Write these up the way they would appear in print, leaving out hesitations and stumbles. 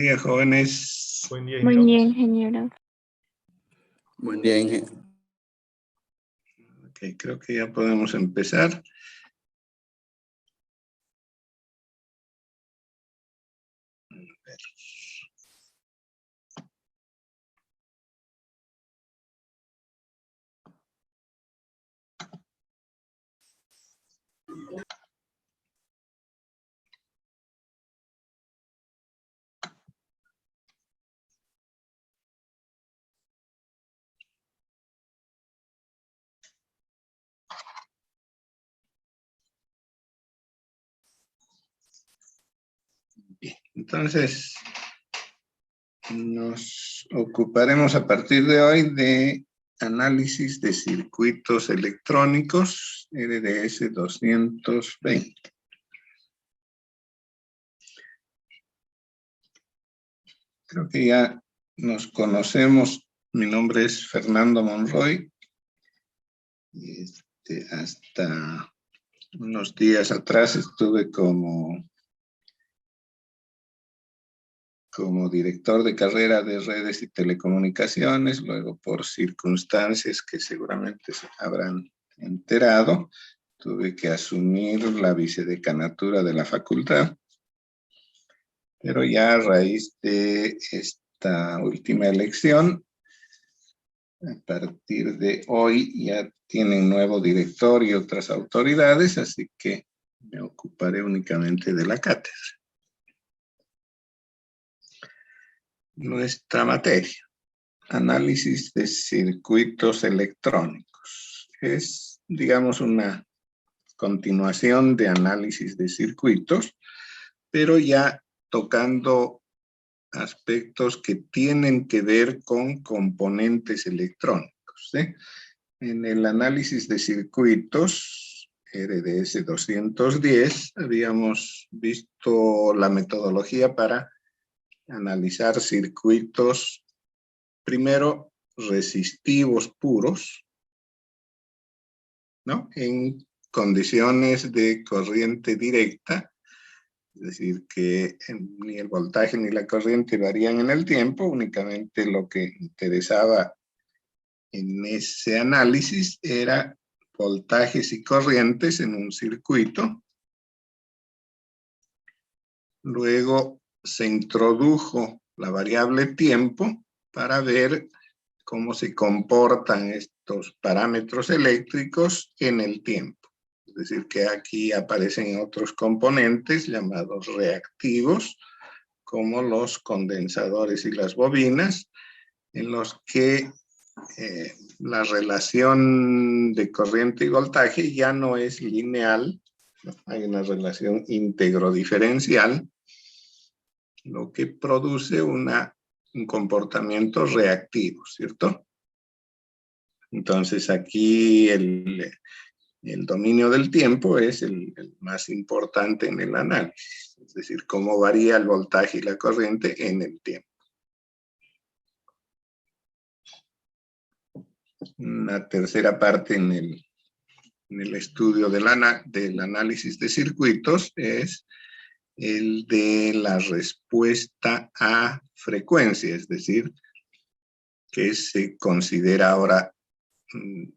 Buen día, jóvenes. Buen día, Buen día, ingeniero. Buen día, ingeniero. Ok, creo que ya podemos empezar. Bien, entonces nos ocuparemos a partir de hoy de análisis de circuitos electrónicos, RDS 220. Creo que ya nos conocemos. Mi nombre es Fernando Monroy. Hasta unos días atrás estuve como director de carrera de redes y telecomunicaciones. Luego, por circunstancias que seguramente se habrán enterado, tuve que asumir la vicedecanatura de la facultad. Pero ya a raíz de esta última elección, a partir de hoy ya tienen nuevo director y otras autoridades, así que me ocuparé únicamente de la cátedra. Nuestra materia, análisis de circuitos electrónicos. Es, digamos, una continuación de análisis de circuitos, pero ya tocando aspectos que tienen que ver con componentes electrónicos, ¿sí? En el análisis de circuitos, RDS 210, habíamos visto la metodología para analizar circuitos, primero, resistivos puros, ¿no? En condiciones de corriente directa, es decir, que ni el voltaje ni la corriente varían en el tiempo, únicamente lo que interesaba en ese análisis era voltajes y corrientes en un circuito. Luego se introdujo la variable tiempo para ver cómo se comportan estos parámetros eléctricos en el tiempo. Es decir, que aquí aparecen otros componentes llamados reactivos, como los condensadores y las bobinas, en los que la relación de corriente y voltaje ya no es lineal, hay una relación íntegro-diferencial, lo que produce un comportamiento reactivo, ¿cierto? Entonces aquí el dominio del tiempo es el más importante en el análisis, es decir, cómo varía el voltaje y la corriente en el tiempo. Una tercera parte en el estudio del análisis de circuitos es el de la respuesta a frecuencia, es decir, que se considera ahora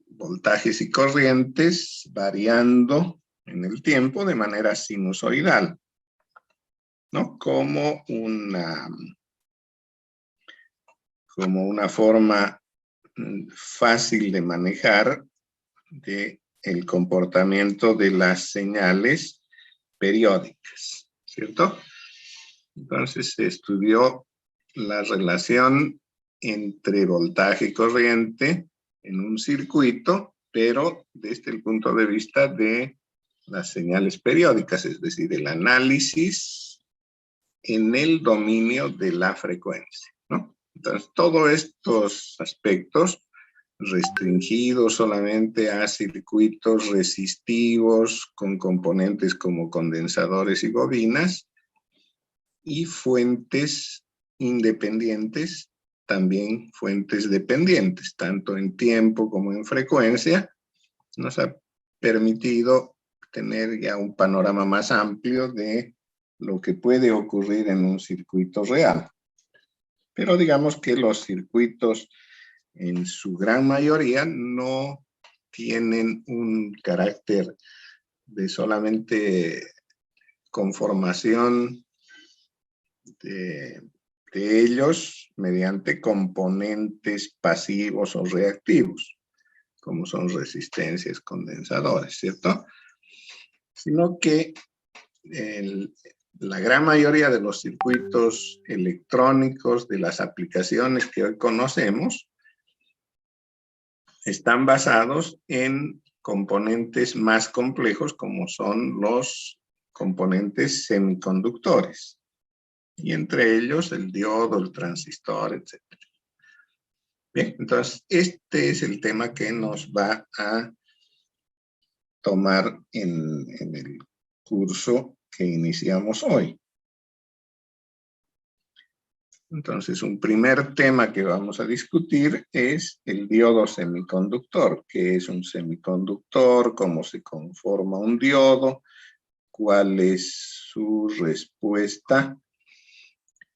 voltajes y corrientes variando en el tiempo de manera sinusoidal, ¿no? Como una forma fácil de manejar el comportamiento de las señales periódicas, ¿cierto? Entonces se estudió la relación entre voltaje y corriente en un circuito, pero desde el punto de vista de las señales periódicas, es decir, el análisis en el dominio de la frecuencia, ¿no? Entonces, todos estos aspectos restringidos solamente a circuitos resistivos con componentes como condensadores y bobinas y fuentes independientes, también fuentes dependientes, tanto en tiempo como en frecuencia, nos ha permitido tener ya un panorama más amplio de lo que puede ocurrir en un circuito real. Pero digamos que los circuitos en su gran mayoría no tienen un carácter de solamente conformación de ellos mediante componentes pasivos o reactivos, como son resistencias, condensadores, ¿cierto? Sino que la gran mayoría de los circuitos electrónicos, de las aplicaciones que hoy conocemos, están basados en componentes más complejos, como son los componentes semiconductores, y entre ellos el diodo, el transistor, etc. Bien, entonces este es el tema que nos va a tomar en el curso que iniciamos hoy. Entonces, un primer tema que vamos a discutir es el diodo semiconductor. ¿Qué es un semiconductor? ¿Cómo se conforma un diodo? ¿Cuál es su respuesta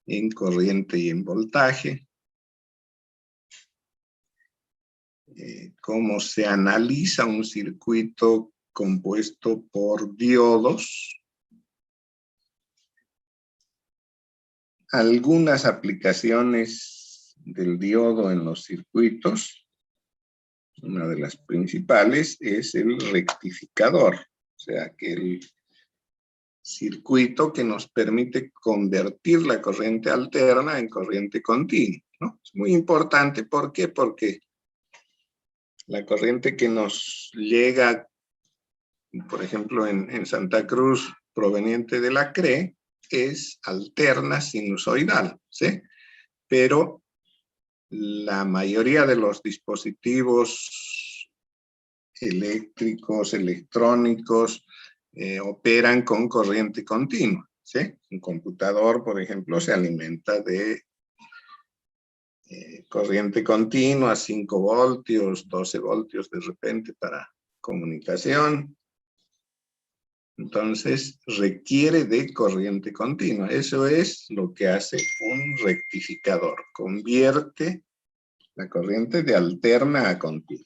en corriente y en voltaje? ¿Cómo se analiza un circuito compuesto por diodos? Algunas aplicaciones del diodo en los circuitos. Una de las principales es el rectificador, o sea, aquel circuito que nos permite convertir la corriente alterna en corriente continua, ¿no? Es muy importante, ¿por qué? Porque la corriente que nos llega, por ejemplo, en Santa Cruz, proveniente de la CRE, es alterna sinusoidal, ¿sí? Pero la mayoría de los dispositivos eléctricos, electrónicos, operan con corriente continua, ¿sí? Un computador, por ejemplo, se alimenta de corriente continua, 5 voltios, 12 voltios de repente para comunicación. Entonces, requiere de corriente continua. Eso es lo que hace un rectificador. Convierte la corriente de alterna a continua.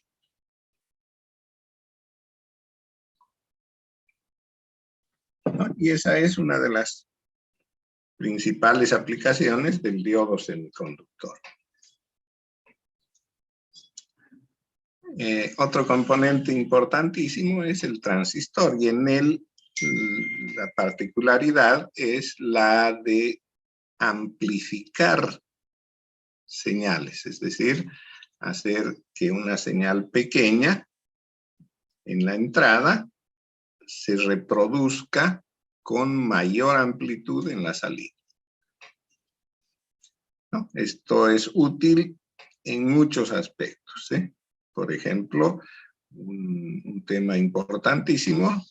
¿No? Y esa es una de las principales aplicaciones del diodo semiconductor. Otro componente importantísimo es el transistor, y en él la particularidad es la de amplificar señales, es decir, hacer que una señal pequeña en la entrada se reproduzca con mayor amplitud en la salida, ¿no? Esto es útil en muchos aspectos, ¿eh? Por ejemplo, un tema importantísimo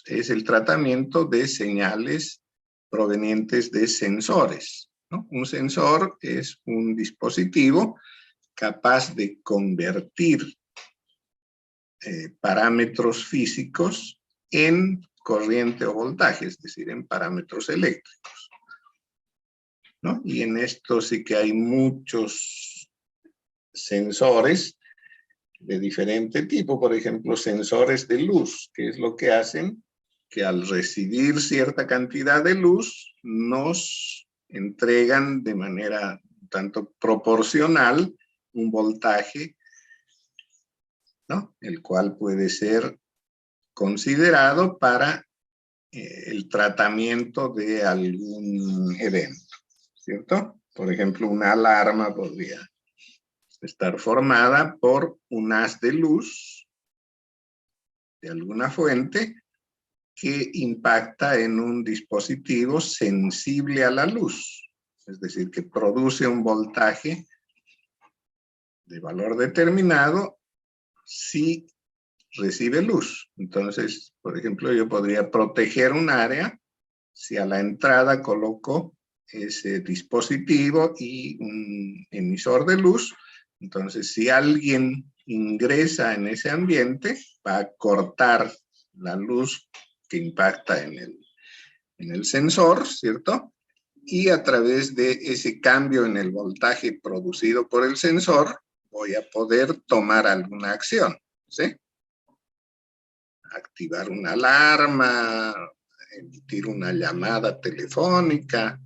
es el tratamiento de señales provenientes de sensores, ¿no? Un sensor es un dispositivo capaz de convertir parámetros físicos en corriente o voltaje, es decir, en parámetros eléctricos, ¿no? Y en esto sí que hay muchos sensores de diferente tipo, por ejemplo, sensores de luz, que es lo que hacen que al recibir cierta cantidad de luz nos entregan de manera tanto proporcional un voltaje, ¿no? El cual puede ser considerado para el tratamiento de algún evento, ¿cierto? Por ejemplo, una alarma podría estar formada por un haz de luz de alguna fuente que impacta en un dispositivo sensible a la luz, es decir, que produce un voltaje de valor determinado si recibe luz. Entonces, por ejemplo, yo podría proteger un área si a la entrada coloco ese dispositivo y un emisor de luz. Entonces, si alguien ingresa en ese ambiente, va a cortar la luz que impacta en en el sensor, ¿cierto? Y a través de ese cambio en el voltaje producido por el sensor, voy a poder tomar alguna acción, ¿sí? Activar una alarma, emitir una llamada telefónica,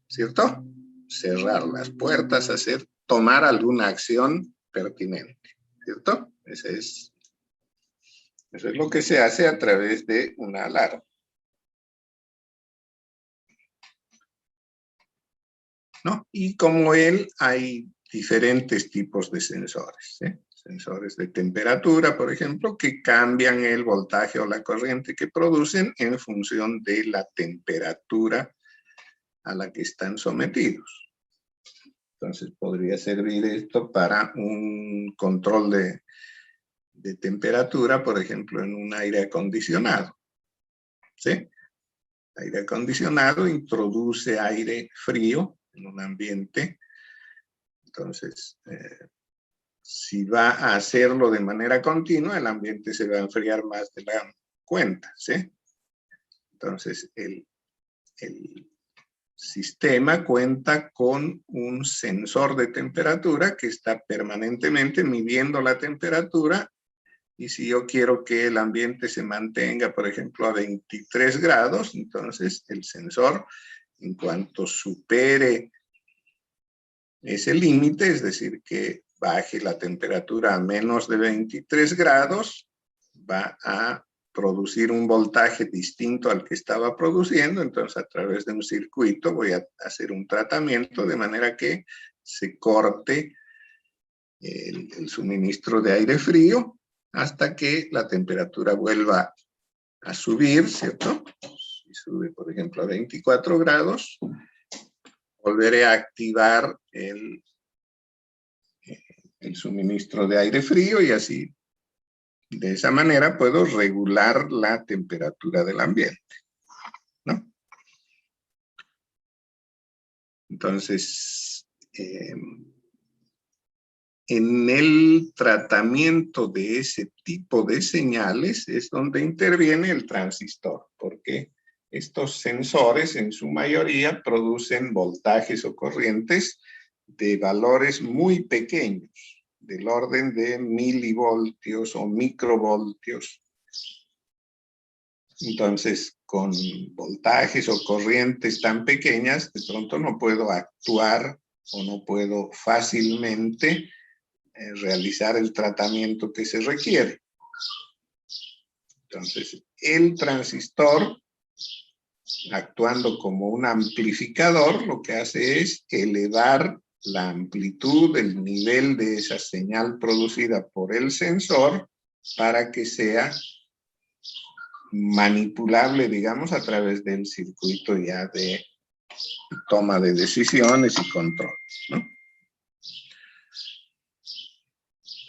¿cierto? Cerrar las puertas, tomar alguna acción pertinente, ¿cierto? Eso es lo que se hace a través de una alarma. ¿No? Y como él, hay diferentes tipos de sensores, ¿sí? Sensores de temperatura, por ejemplo, que cambian el voltaje o la corriente que producen en función de la temperatura a la que están sometidos. Entonces, podría servir esto para un control de temperatura, por ejemplo, en un aire acondicionado, ¿sí? Aire acondicionado introduce aire frío en un ambiente. Entonces, si va a hacerlo de manera continua, el ambiente se va a enfriar más de la cuenta, ¿sí? Entonces, el sistema cuenta con un sensor de temperatura que está permanentemente midiendo la temperatura, y si yo quiero que el ambiente se mantenga, por ejemplo, a 23 grados, entonces el sensor, en cuanto supere ese límite, es decir, que baje la temperatura a menos de 23 grados, va a producir un voltaje distinto al que estaba produciendo. Entonces, a través de un circuito voy a hacer un tratamiento de manera que se corte el suministro de aire frío hasta que la temperatura vuelva a subir, ¿cierto? Si sube, por ejemplo, a 24 grados, volveré a activar el suministro de aire frío, y así, de esa manera, puedo regular la temperatura del ambiente, ¿no? Entonces, en el tratamiento de ese tipo de señales es donde interviene el transistor, porque estos sensores en su mayoría producen voltajes o corrientes de valores muy pequeños, del orden de milivoltios o microvoltios. Entonces, con voltajes o corrientes tan pequeñas, de pronto no puedo actuar o no puedo fácilmente realizar el tratamiento que se requiere. Entonces, el transistor, actuando como un amplificador, lo que hace es elevar la amplitud, el nivel de esa señal producida por el sensor para que sea manipulable, digamos, a través del circuito ya de toma de decisiones y control, ¿no?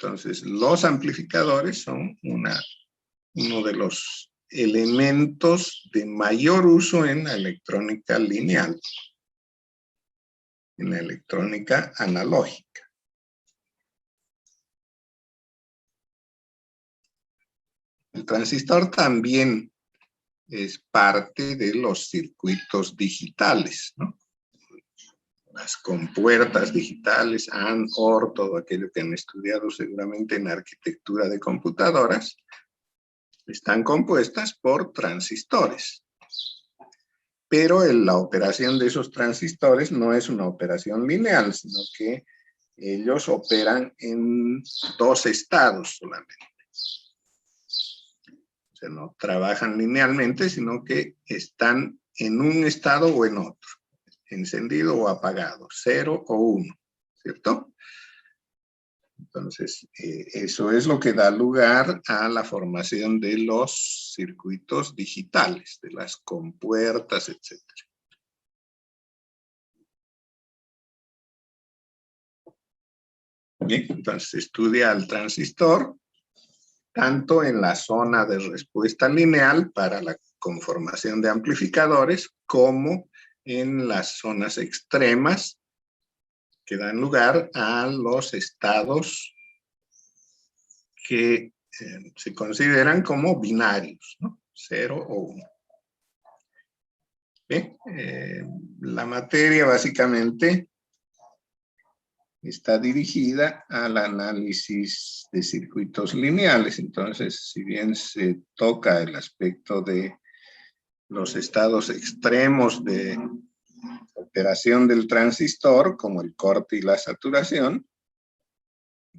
Entonces, los amplificadores son uno de los elementos de mayor uso en la electrónica lineal, en la electrónica analógica. El transistor también es parte de los circuitos digitales, ¿no? Las compuertas digitales, AND, OR, todo aquello que han estudiado seguramente en arquitectura de computadoras, están compuestas por transistores. Pero la operación de esos transistores no es una operación lineal, sino que ellos operan en dos estados solamente. O sea, no trabajan linealmente, sino que están en un estado o en otro, encendido o apagado, 0 o 1, ¿cierto? Entonces, eso es lo que da lugar a la formación de los circuitos digitales, de las compuertas, etc. Bien, entonces estudia al transistor, tanto en la zona de respuesta lineal para la conformación de amplificadores, como en las zonas extremas que dan lugar a los estados que se consideran como binarios, ¿no? 0 o 1. La materia básicamente está dirigida al análisis de circuitos lineales. Entonces, si bien se toca el aspecto de los estados extremos de operación del transistor, como el corte y la saturación,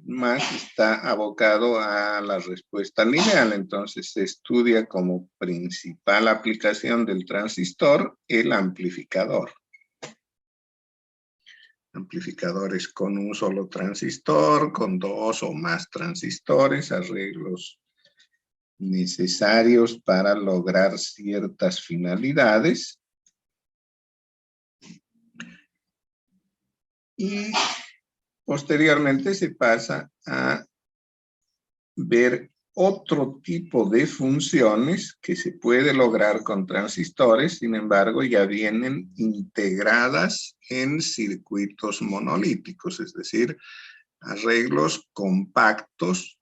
más está abocado a la respuesta lineal. Entonces se estudia como principal aplicación del transistor el amplificador. Amplificadores con un solo transistor, con dos o más transistores, arreglos necesarios para lograr ciertas finalidades. Y posteriormente se pasa a ver otro tipo de funciones que se puede lograr con transistores, sin embargo, ya vienen integradas en circuitos monolíticos, es decir, arreglos compactos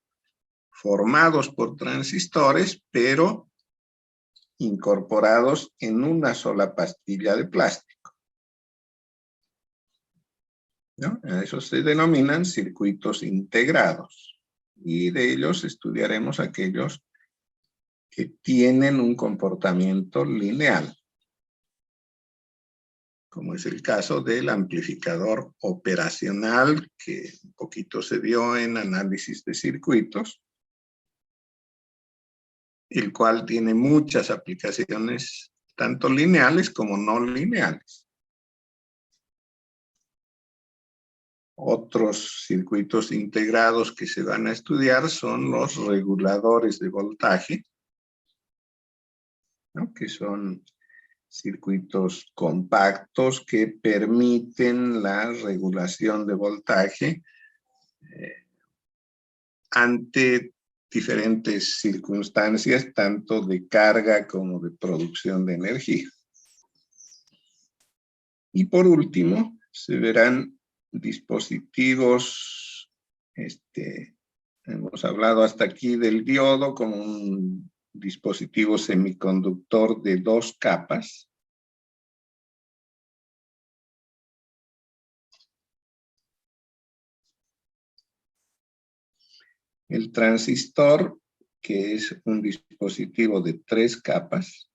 formados por transistores, pero incorporados en una sola pastilla de plástico, ¿no? A eso se denominan circuitos integrados. Y de ellos estudiaremos aquellos que tienen un comportamiento lineal, como es el caso del amplificador operacional, que un poquito se vio en análisis de circuitos, el cual tiene muchas aplicaciones, tanto lineales como no lineales. Otros circuitos integrados que se van a estudiar son los reguladores de voltaje, ¿no? Que son circuitos compactos que permiten la regulación de voltaje ante diferentes circunstancias, tanto de carga como de producción de energía. Y por último, se verán dispositivos, hemos hablado hasta aquí del diodo como un dispositivo semiconductor de 2 capas. El transistor, que es un dispositivo de 3 capas.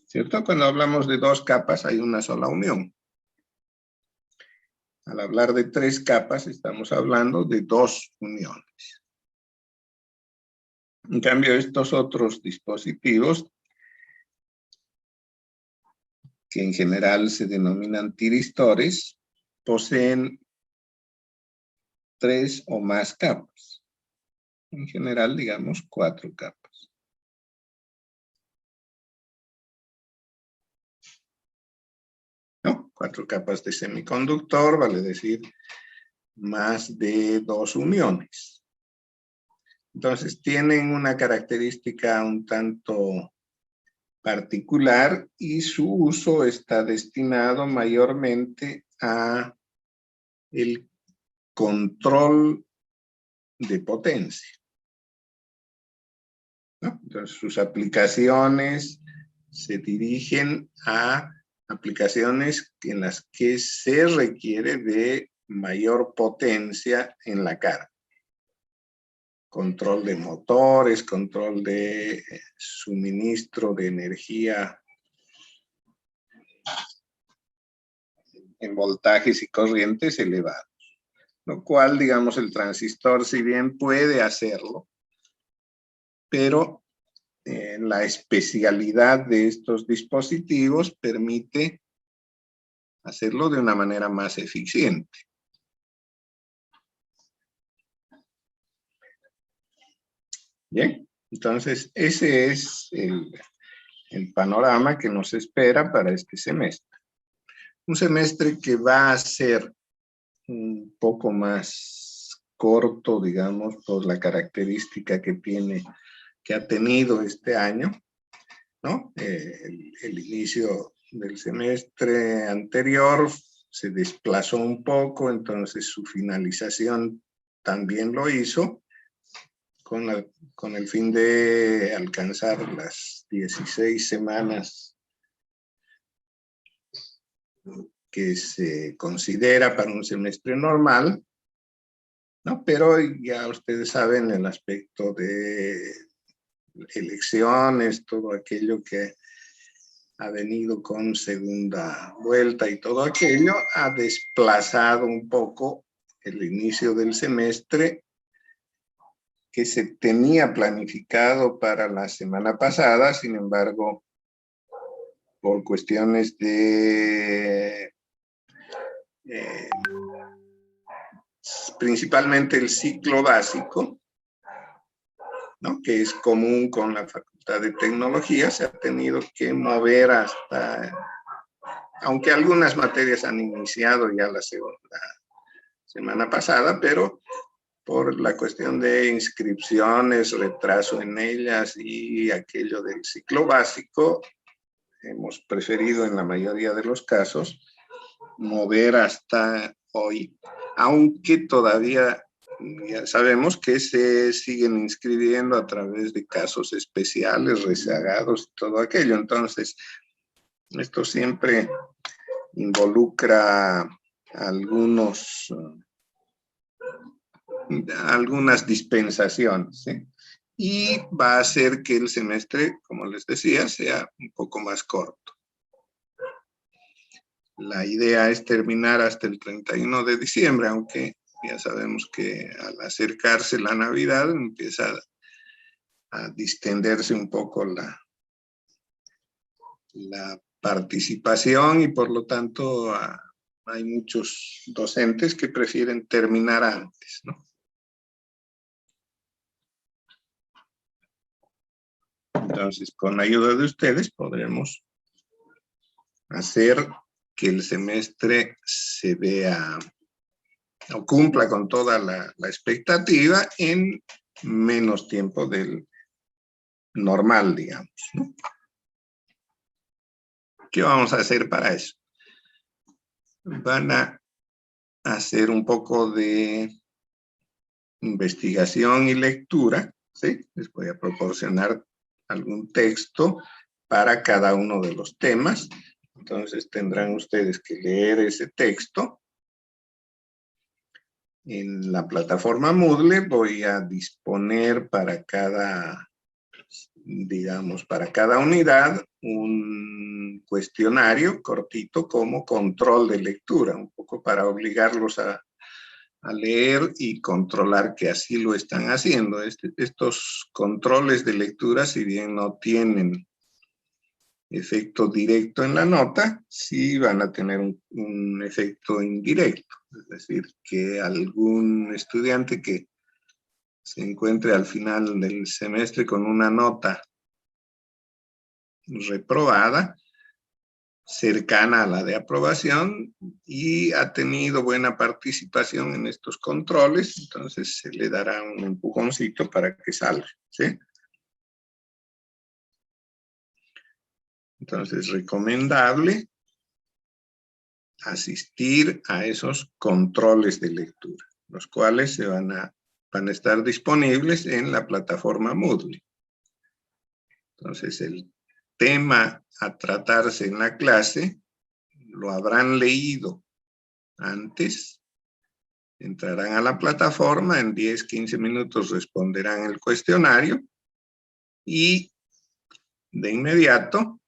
¿Cierto? Cuando hablamos de 2 capas hay una sola unión. Al hablar de 3 capas estamos hablando de 2 uniones. En cambio, estos otros dispositivos, que en general se denominan tiristores, poseen 3 o más capas. En general, digamos, 4 capas. ¿No? 4 capas de semiconductor, vale decir, más de 2 uniones. Entonces, tienen una característica un tanto particular y su uso está destinado mayormente a el control de potencia, ¿no? Entonces, sus aplicaciones se dirigen a aplicaciones en las que se requiere de mayor potencia en la carga. Control de motores, control de suministro de energía en voltajes y corrientes elevados. Lo cual, digamos, el transistor, si bien puede hacerlo, pero la especialidad de estos dispositivos permite hacerlo de una manera más eficiente. Bien, entonces ese es el panorama que nos espera para este semestre. Un semestre que va a ser un poco más corto, digamos, por la característica que ha tenido este año, ¿no? El inicio del semestre anterior se desplazó un poco, entonces su finalización también lo hizo. con el fin de alcanzar las 16 semanas que se considera para un semestre normal, ¿no? Pero ya ustedes saben el aspecto de elecciones, todo aquello que ha venido con segunda vuelta y todo aquello ha desplazado un poco el inicio del semestre que se tenía planificado para la semana pasada. Sin embargo, por cuestiones de principalmente el ciclo básico, ¿no?, que es común con la Facultad de Tecnología, se ha tenido que mover hasta, aunque algunas materias han iniciado ya la semana pasada, pero por la cuestión de inscripciones, retraso en ellas y aquello del ciclo básico, hemos preferido en la mayoría de los casos mover hasta hoy, aunque todavía ya sabemos que se siguen inscribiendo a través de casos especiales, rezagados, todo aquello. Entonces, esto siempre involucra algunas dispensaciones, ¿sí? Y va a hacer que el semestre, como les decía, sea un poco más corto. La idea es terminar hasta el 31 de diciembre, aunque ya sabemos que al acercarse la Navidad empieza a distenderse un poco la participación y por lo tanto hay muchos docentes que prefieren terminar antes, ¿no? Entonces, con la ayuda de ustedes podremos hacer que el semestre se vea o cumpla con toda la expectativa en menos tiempo del normal, digamos, ¿no? ¿Qué vamos a hacer para eso? Van a hacer un poco de investigación y lectura, ¿sí? Les voy a proporcionar algún texto para cada uno de los temas. Entonces tendrán ustedes que leer ese texto. En la plataforma Moodle voy a disponer para cada, digamos, para cada unidad un cuestionario cortito como control de lectura, un poco para obligarlos a leer y controlar que así lo están haciendo. Estos controles de lectura, si bien no tienen efecto directo en la nota, sí van a tener un efecto indirecto. Es decir, que algún estudiante que se encuentre al final del semestre con una nota reprobada, cercana a la de aprobación, y ha tenido buena participación en estos controles, entonces se le dará un empujoncito para que salga, ¿sí? Entonces, recomendable asistir a esos controles de lectura, los cuales van a estar disponibles en la plataforma Moodle. Entonces, el tema a tratarse en la clase lo habrán leído antes, entrarán a la plataforma, en 10-15 minutos responderán el cuestionario y de inmediato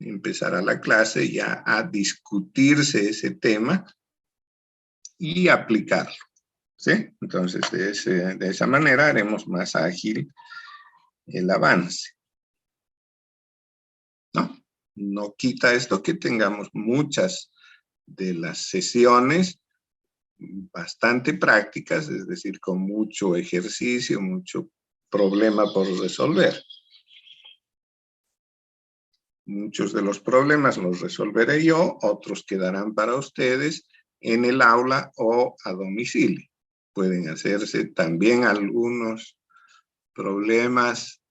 empezará la clase ya a discutirse ese tema y aplicarlo, ¿sí? Entonces, de esa manera haremos más ágil el avance, ¿no? No quita esto que tengamos muchas de las sesiones bastante prácticas, es decir, con mucho ejercicio, mucho problema por resolver. Muchos de los problemas los resolveré yo, otros quedarán para ustedes en el aula o a domicilio. Pueden hacerse también algunos problemas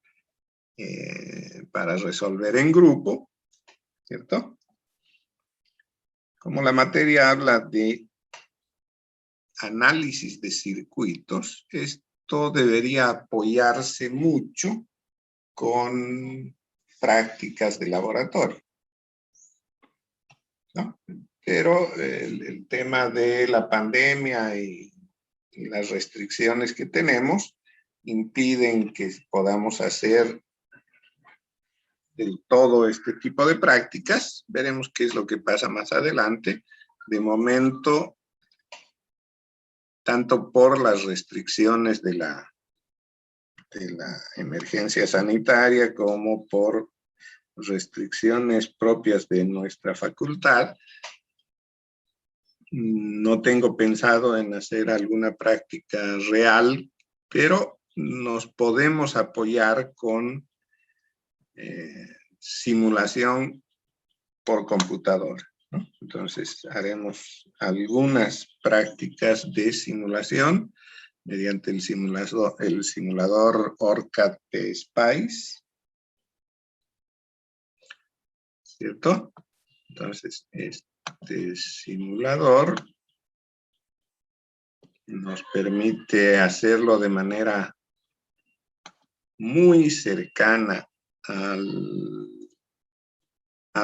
para resolver en grupo, ¿cierto? Como la materia habla de análisis de circuitos, esto debería apoyarse mucho con prácticas de laboratorio, ¿no? Pero el tema de la pandemia y las restricciones que tenemos impiden que podamos hacer del todo este tipo de prácticas. Veremos qué es lo que pasa más adelante. De momento, tanto por las restricciones de la emergencia sanitaria como por restricciones propias de nuestra facultad, no tengo pensado en hacer alguna práctica real, pero nos podemos apoyar con simulación por computadora, ¿no? Entonces haremos algunas prácticas de simulación mediante el simulador ORCAD PSpice, ¿cierto? Entonces, este simulador nos permite hacerlo de manera muy cercana a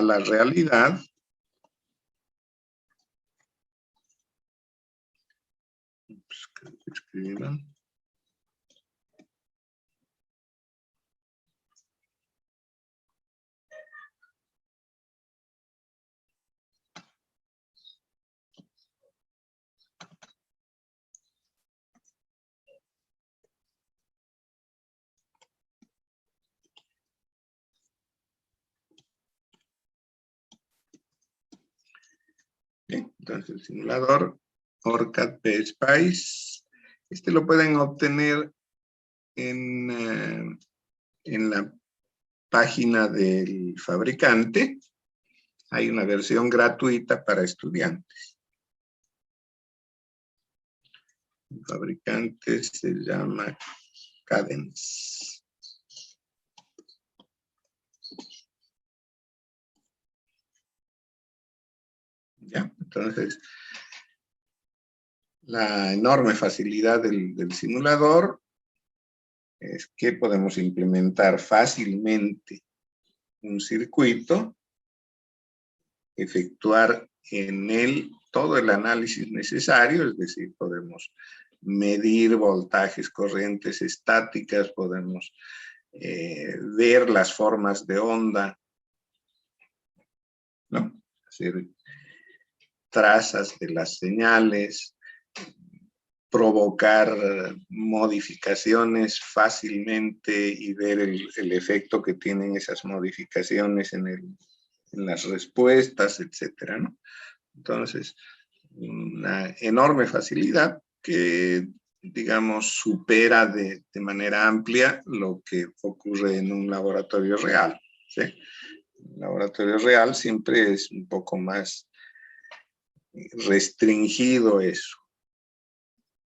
la realidad. Bien, entonces el simulador ORCAD PSpice, este lo pueden obtener en la página del fabricante. Hay una versión gratuita para estudiantes. El fabricante se llama Cadence. ¿Ya? Entonces, la enorme facilidad del simulador es que podemos implementar fácilmente un circuito, efectuar en él todo el análisis necesario, es decir, podemos medir voltajes, corrientes estáticas, podemos ver las formas de onda, ¿no? Hacer trazas de las señales, provocar modificaciones fácilmente y ver el efecto que tienen esas modificaciones en las respuestas, etcétera, ¿no? Entonces, una enorme facilidad que, digamos, supera de manera amplia lo que ocurre en un laboratorio real, ¿sí? El laboratorio real siempre es un poco más restringido eso,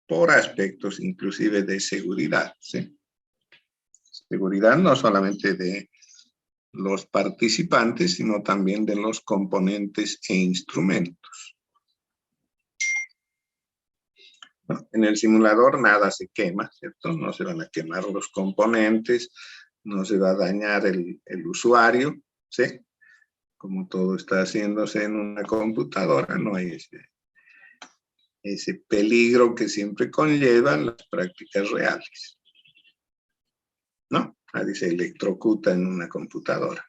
por aspectos inclusive de seguridad, ¿sí? Seguridad no solamente de los participantes, sino también de los componentes e instrumentos. ¿No? En el simulador nada se quema, ¿cierto? No se van a quemar los componentes, no se va a dañar el usuario, ¿sí? Como todo está haciéndose en una computadora, no hay ese peligro que siempre conllevan las prácticas reales, ¿no? Nadie se electrocuta en una computadora.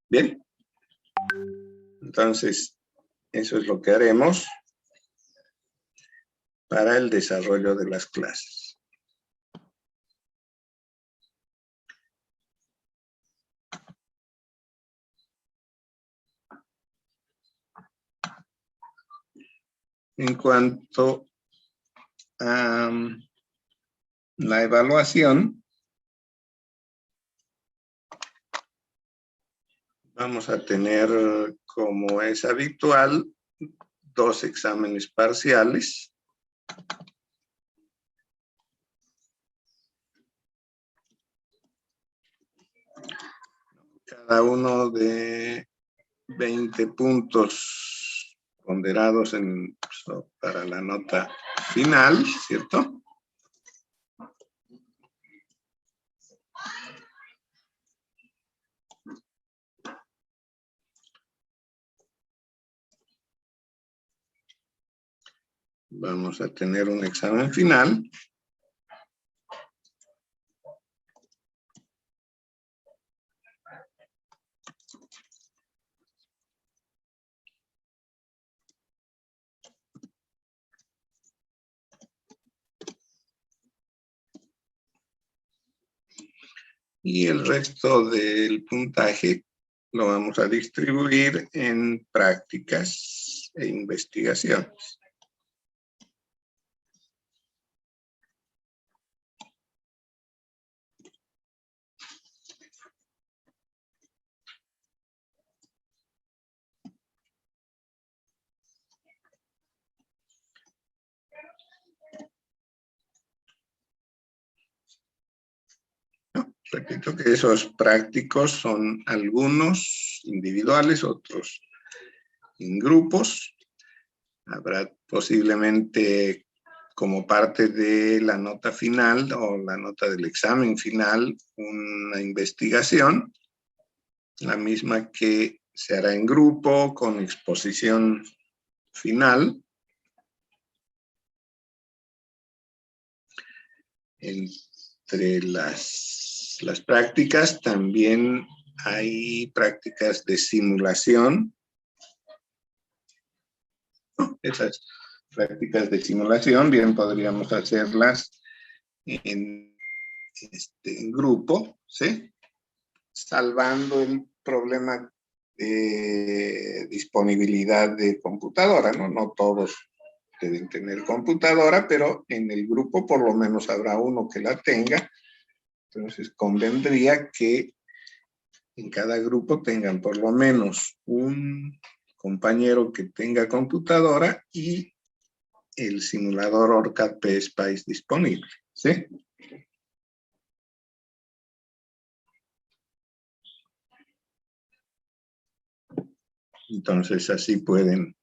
Bien. Entonces, eso es lo que haremos para el desarrollo de las clases. En cuanto a la evaluación, vamos a tener, como es habitual, 2 exámenes parciales. Cada uno de 20 puntos ponderados para la nota final, ¿cierto? Vamos a tener un examen final. Y el resto del puntaje lo vamos a distribuir en prácticas e investigaciones. Repito que esos prácticos son algunos individuales, otros en grupos. Habrá posiblemente como parte de la nota final o la nota del examen final una investigación, la misma que se hará en grupo con exposición final. Entre las prácticas también hay prácticas de simulación. Esas prácticas de simulación bien podríamos hacerlas en grupo, ¿sí? Salvando el problema de disponibilidad de computadora, ¿no? No todos deben tener computadora, pero en el grupo por lo menos habrá uno que la tenga. Entonces convendría que en cada grupo tengan por lo menos un compañero que tenga computadora y el simulador ORCAD PSpice disponible, ¿sí? Entonces así pueden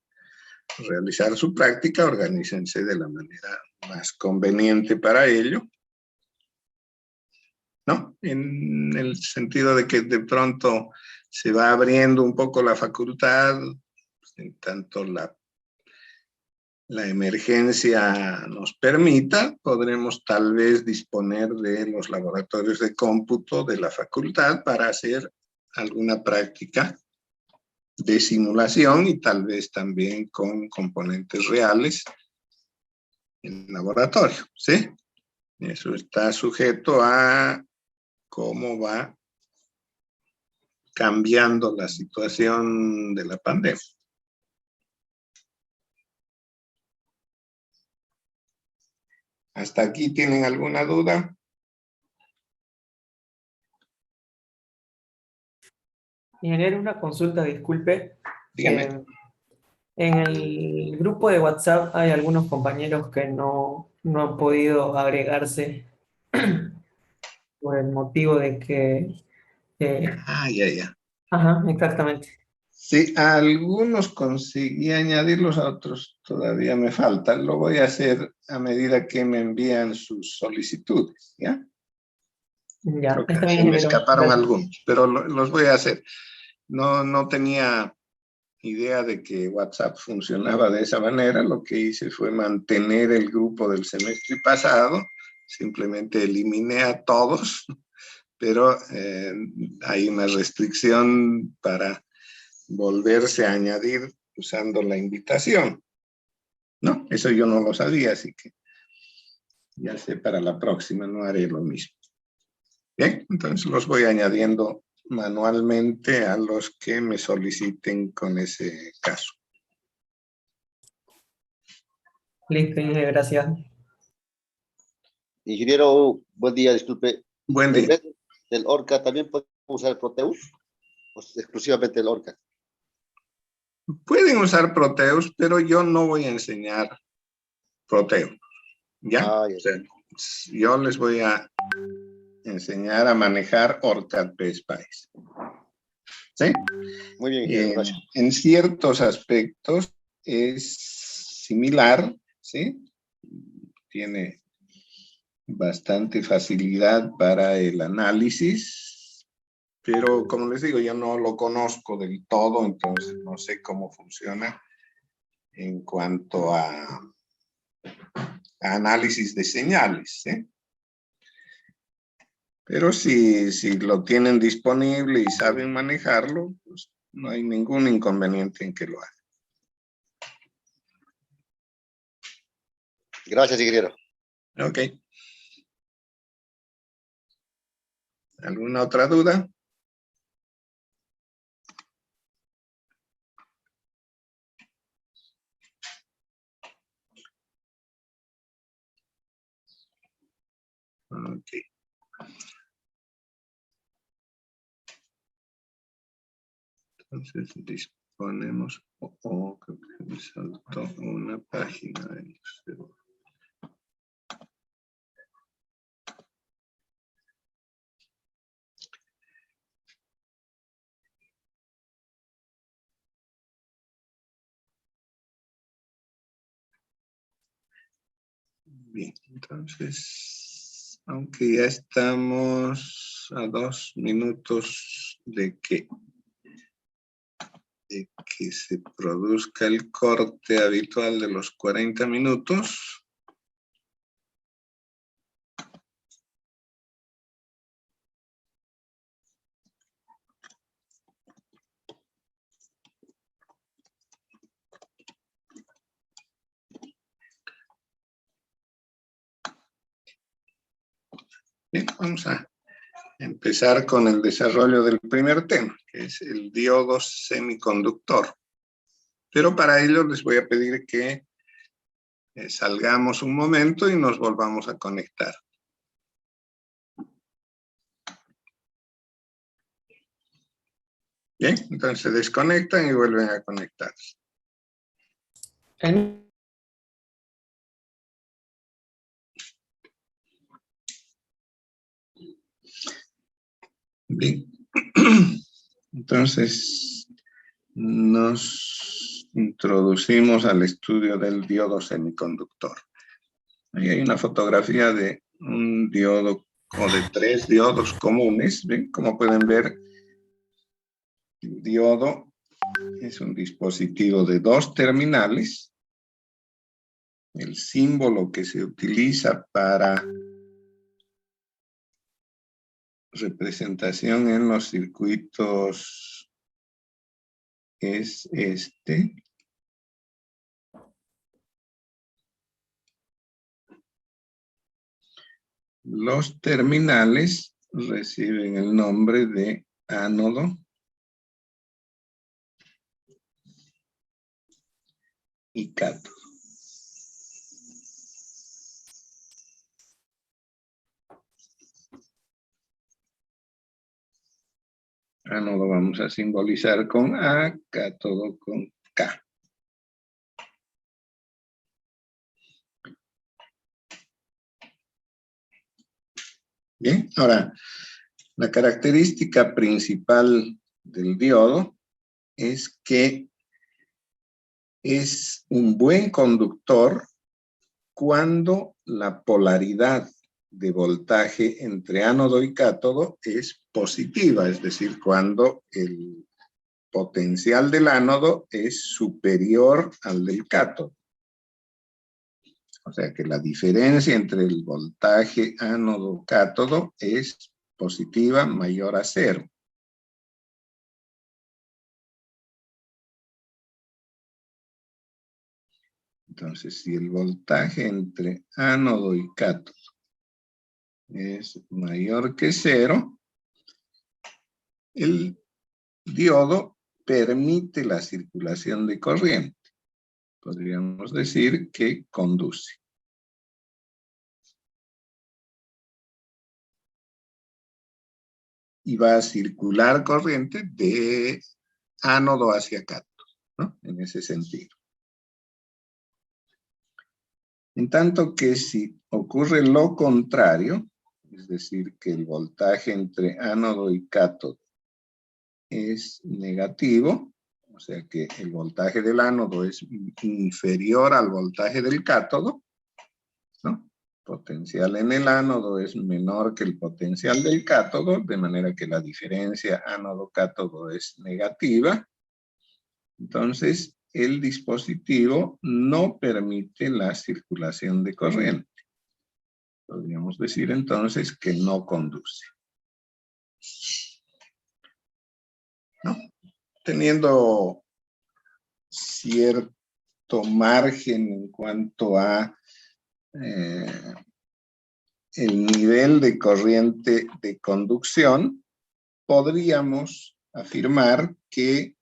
realizar su práctica, organícense de la manera más conveniente para ello, ¿no? En el sentido de que de pronto se va abriendo un poco la facultad, en tanto la emergencia nos permita, podremos tal vez disponer de los laboratorios de cómputo de la facultad para hacer alguna práctica de simulación y tal vez también con componentes reales en el laboratorio, ¿sí? Eso está sujeto a cómo va cambiando la situación de la pandemia. ¿Hasta aquí tienen alguna duda? Ingeniero, una consulta, disculpe. Dígame. En el grupo de WhatsApp hay algunos compañeros que no han podido agregarse por el motivo de que... Ya. Ajá, exactamente. Sí, a algunos conseguí añadirlos, a otros todavía me faltan. Lo voy a hacer a medida que me envían sus solicitudes, ¿ya? Ya, Creo que está bien, se me ingeniero. escaparon Gracias. algunos, pero los voy a hacer. No tenía idea de que WhatsApp funcionaba de esa manera. Lo que hice fue mantener el grupo del semestre pasado. Simplemente eliminé a todos, pero hay una restricción para volverse a añadir usando la invitación. No, eso yo no lo sabía, así que ya sé, para la próxima no haré lo mismo. Bien, entonces los voy añadiendo manualmente a los que me soliciten con ese caso. Listo, ingeniero, gracias. Ingeniero, buen día, disculpe. Buen En día. vez del ORCA, ¿también podemos usar el Proteus? ¿O exclusivamente el ORCA? Pueden usar Proteus, pero yo no voy a enseñar Proteus, ¿ya? Ah, ya. O sea, yo les voy a enseñar a manejar ORCAD PSpice. ¿Sí? Muy bien, ingeniero, gracias. En ciertos aspectos es similar, ¿sí? tiene bastante facilidad para el análisis, pero como les digo, yo no lo conozco del todo, entonces no sé cómo funciona en cuanto a análisis de señales, ¿eh? Pero si lo tienen disponible y saben manejarlo, pues no hay ningún inconveniente en que lo hagan. Gracias, ingeniero. Ok. ¿Alguna otra duda? Ok. Entonces disponemos, creo que me saltó una página. Bien, entonces, aunque ya estamos a 2 minutos de que se produzca el corte habitual de los 40 minutos. Bien, vamos a empezar con el desarrollo del primer tema, que es el diodo semiconductor. Pero para ello les voy a pedir que salgamos un momento y nos volvamos a conectar. Bien, entonces se desconectan y vuelven a conectarse. Bien, entonces nos introducimos al estudio del diodo semiconductor. Ahí hay una fotografía de un diodo o de 3 diodos comunes. ¿Ven? Como pueden ver, el diodo es un dispositivo de 2 terminales. El símbolo que se utiliza para representación en los circuitos es este. Los terminales reciben el nombre de ánodo y cátodo. Ánodo vamos a simbolizar con A, cátodo con K. Bien, ahora, la característica principal del diodo es que es un buen conductor cuando la polaridad de voltaje entre ánodo y cátodo es positiva, es decir, cuando el potencial del ánodo es superior al del cátodo. O sea que la diferencia entre el voltaje ánodo-cátodo es positiva, mayor a 0. Entonces, si el voltaje entre ánodo y cátodo es mayor que 0, el diodo permite la circulación de corriente. Podríamos decir que conduce. Y va a circular corriente de ánodo hacia cátodo, ¿no? En ese sentido. En tanto que si ocurre lo contrario, es decir, que el voltaje entre ánodo y cátodo es negativo, o sea que el voltaje del ánodo es inferior al voltaje del cátodo, potencial en el ánodo es menor que el potencial del cátodo, de manera que la diferencia ánodo-cátodo es negativa. Entonces, el dispositivo no permite la circulación de corriente. Podríamos decir entonces que no conduce. ¿No? Teniendo cierto margen en cuanto a el nivel de corriente de conducción, podríamos afirmar que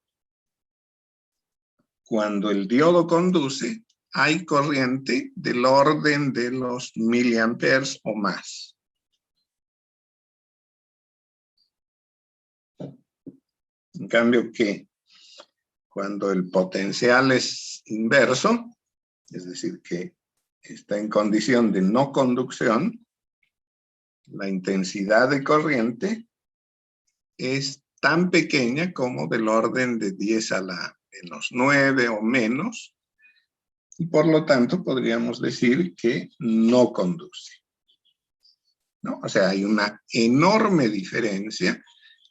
cuando el diodo conduce, hay corriente del orden de los miliamperes o más. En cambio que cuando el potencial es inverso, es decir, que está en condición de no conducción, la intensidad de corriente es tan pequeña como del orden de 10 a la menos 9 o menos, y por lo tanto podríamos decir que no conduce, ¿no? O sea, hay una enorme diferencia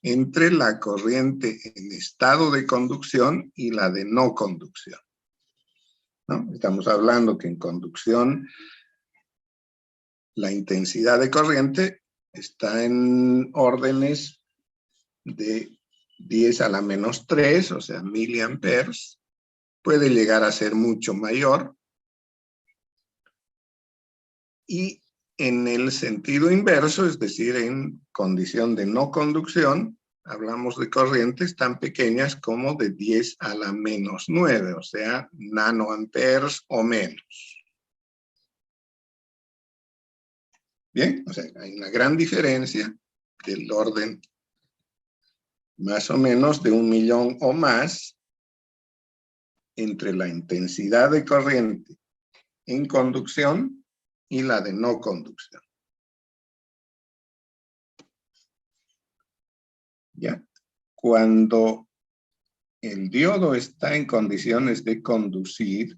entre la corriente en estado de conducción y la de no conducción, ¿no? Estamos hablando que en conducción la intensidad de corriente está en órdenes de 10 a la menos 3, o sea, miliamperes. Puede llegar a ser mucho mayor. Y en el sentido inverso, es decir, en condición de no conducción, hablamos de corrientes tan pequeñas como de 10 a la menos 9, o sea, nanoamperes o menos. Bien, o sea, hay una gran diferencia del orden más o menos de 1 millón o más entre la intensidad de corriente en conducción y la de no conducción. ¿Ya? Cuando el diodo está en condiciones de conducir,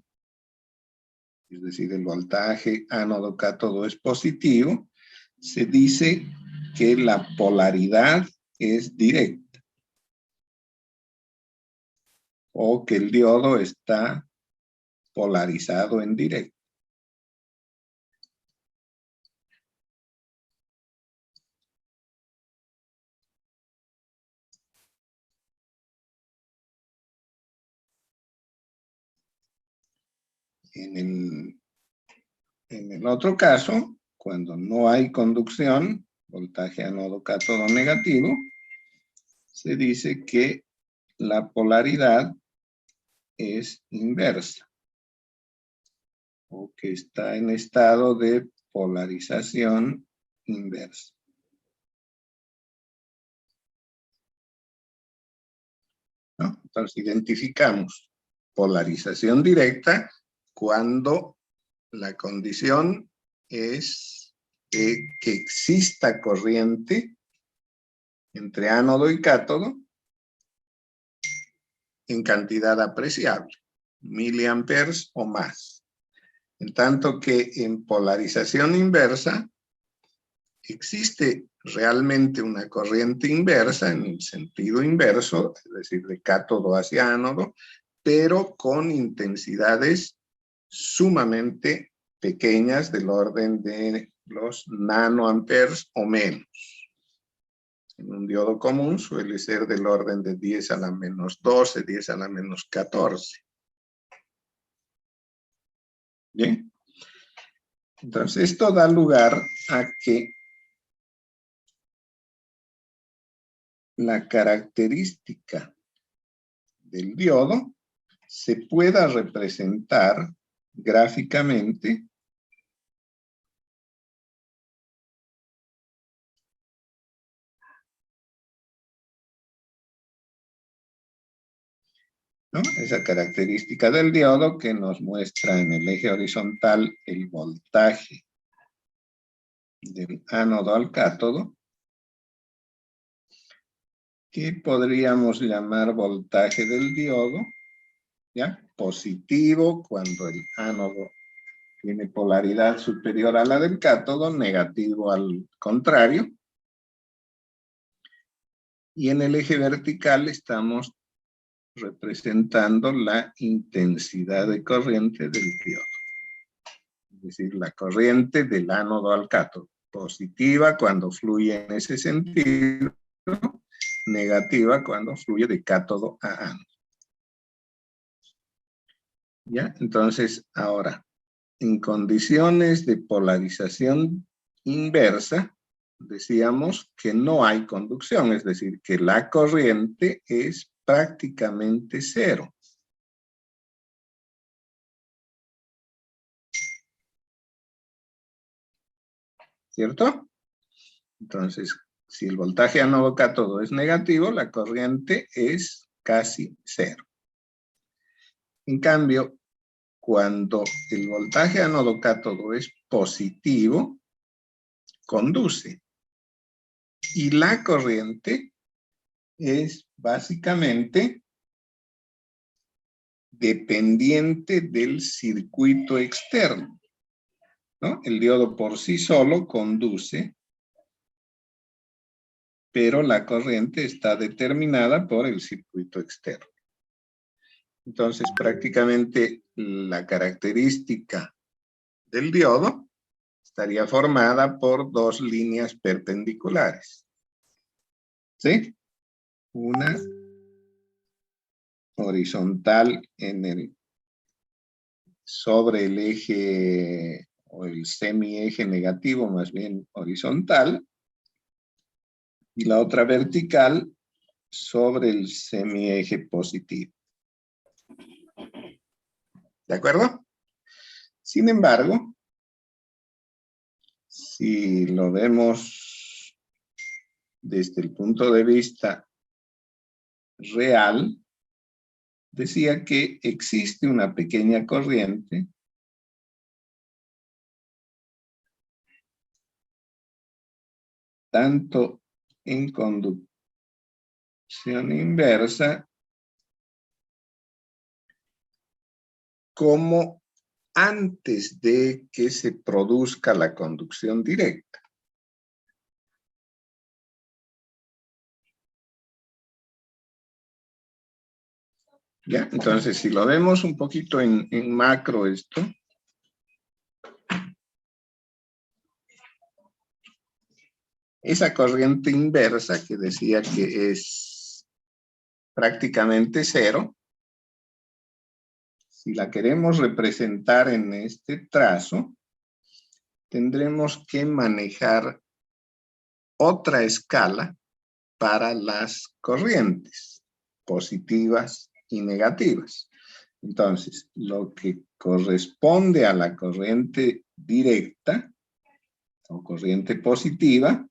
es decir, el voltaje ánodo-cátodo es positivo, se dice que la polaridad es directa, o que el diodo está polarizado en directo. En el otro caso, cuando no hay conducción, voltaje ánodo-cátodo negativo, se dice que la polaridad es inversa, o que está en estado de polarización inversa. ¿No? Entonces identificamos polarización directa cuando la condición es que exista corriente entre ánodo y cátodo en cantidad apreciable, miliamperes o más. En tanto que en polarización inversa existe realmente una corriente inversa en el sentido inverso, es decir, de cátodo hacia ánodo, pero con intensidades sumamente pequeñas del orden de los nanoamperes o menos. En un diodo común suele ser del orden de 10 a la menos 12, 10 a la menos 14. ¿Bien? Entonces esto da lugar a que la característica del diodo se pueda representar gráficamente ¿no? Esa característica del diodo que nos muestra en el eje horizontal el voltaje del ánodo al cátodo, que podríamos llamar voltaje del diodo, ¿ya? Positivo cuando el ánodo tiene polaridad superior a la del cátodo, negativo al contrario. Y en el eje vertical estamos representando la intensidad de corriente del diodo. Es decir, la corriente del ánodo al cátodo. Positiva cuando fluye en ese sentido, negativa cuando fluye de cátodo a ánodo. ¿Ya? Entonces, ahora, en condiciones de polarización inversa, decíamos que no hay conducción, es decir, que la corriente es prácticamente cero. ¿Cierto? Entonces, si el voltaje ánodo-cátodo es negativo, la corriente es casi cero. En cambio, cuando el voltaje ánodo-cátodo es positivo, conduce. Y la corriente es básicamente dependiente del circuito externo, ¿no? El diodo por sí solo conduce, pero la corriente está determinada por el circuito externo. Entonces, prácticamente la característica del diodo estaría formada por dos líneas perpendiculares. ¿Sí? Una horizontal sobre el eje o el semieje negativo, más bien horizontal, y la otra vertical sobre el semieje positivo. ¿De acuerdo? Sin embargo, si lo vemos desde el punto de vista real, decía que existe una pequeña corriente tanto en conducción inversa como antes de que se produzca la conducción directa. ¿Ya? Entonces, si lo vemos un poquito en macro esto, esa corriente inversa que decía que es prácticamente cero, si la queremos representar en este trazo, tendremos que manejar otra escala para las corrientes positivas y negativas. Entonces, lo que corresponde a la corriente directa o corriente positiva,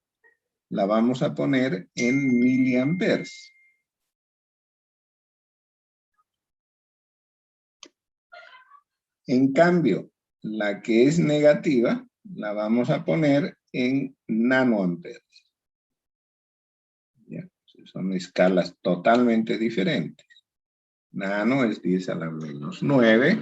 la vamos a poner en miliamperes. En cambio, la que es negativa, la vamos a poner en nanoamperes. ¿Ya? Son escalas totalmente diferentes. Nano es 10 a la menos 9.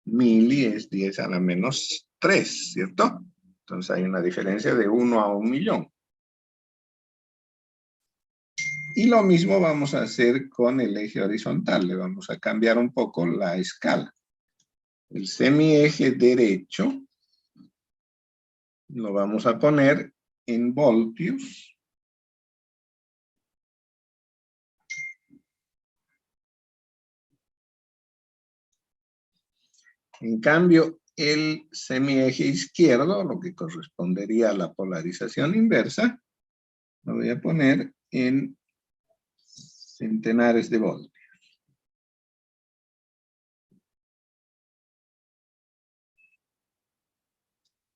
Mili es 10 a la menos 3, ¿cierto? Entonces hay una diferencia de 1 a 1.000.000. Y lo mismo vamos a hacer con el eje horizontal. Le vamos a cambiar un poco la escala. El semieje derecho lo vamos a poner en voltios. En cambio, el semieje izquierdo, lo que correspondería a la polarización inversa, lo voy a poner en centenares de voltios.